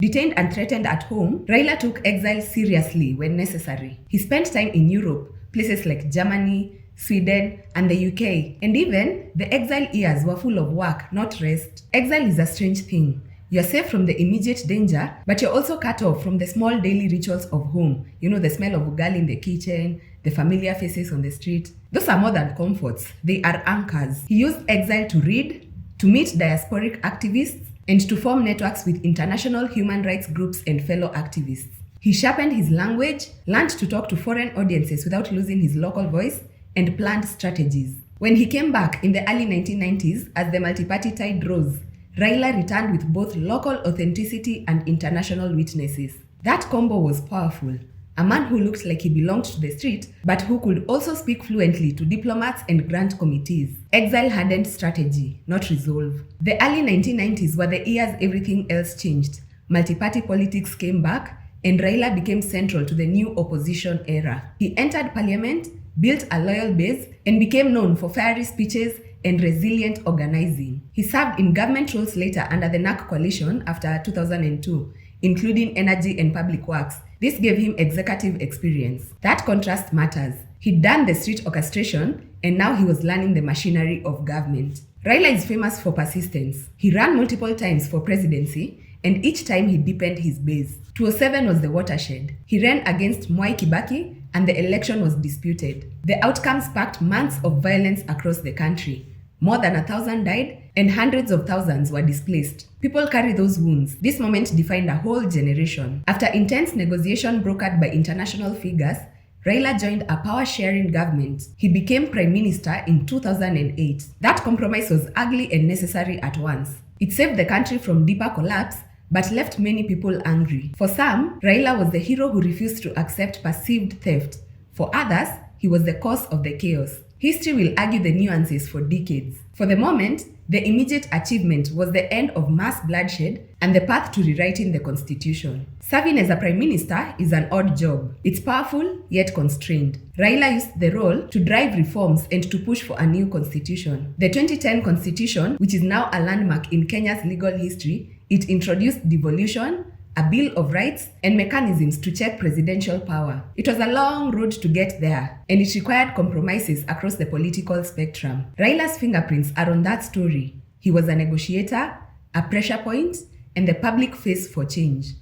Detained and threatened at home, Raila took exile seriously when necessary. He spent time in Europe, places like Germany, Sweden, and the UK. And even the exile years were full of work, not rest. Exile is a strange thing. You're safe from the immediate danger, but you're also cut off from the small daily rituals of home. You know, the smell of ugali in the kitchen, the familiar faces on the street. Those are more than comforts. They are anchors. He used exile to read, to meet diasporic activists, and to form networks with international human rights groups and fellow activists. He sharpened his language, learned to talk to foreign audiences without losing his local voice, and planned strategies. When he came back in the early 1990s as the multi-party tide rose, Raila returned with both local authenticity and international witnesses. That combo was powerful. A man who looked like he belonged to the street, but who could also speak fluently to diplomats and grant committees. Exile hardened strategy, not resolve. The early 1990s were the years everything else changed. Multi-party politics came back, and Raila became central to the new opposition era. He entered parliament, built a loyal base, and became known for fiery speeches and resilient organizing. He served in government roles later under the NARC coalition after 2002, including energy and public works. This gave him executive experience. That contrast matters. He'd done the street orchestration, and now he was learning the machinery of government. Raila is famous for persistence. He ran multiple times for presidency, and each time he deepened his base. 2007 was the watershed. He ran against Mwai Kibaki, and the election was disputed. The outcome sparked months of violence across the country. More than 1,000 died, and hundreds of thousands were displaced. People carry those wounds. This moment defined a whole generation. After intense negotiation brokered by international figures, Raila joined a power-sharing government. He became prime minister in 2008. That compromise was ugly and necessary at once. It saved the country from deeper collapse, but left many people angry. For some, Raila was the hero who refused to accept perceived theft. For others, he was the cause of the chaos. History will argue the nuances for decades. For the moment, the immediate achievement was the end of mass bloodshed and the path to rewriting the constitution. Serving as a prime minister is an odd job. It's powerful, yet constrained. Raila used the role to drive reforms and to push for a new constitution. The 2010 constitution, which is now a landmark in Kenya's legal history, it introduced devolution, a Bill of Rights, and mechanisms to check presidential power. It was a long road to get there, and it required compromises across the political spectrum. Raila's fingerprints are on that story. He was a negotiator, a pressure point, and the public face for change.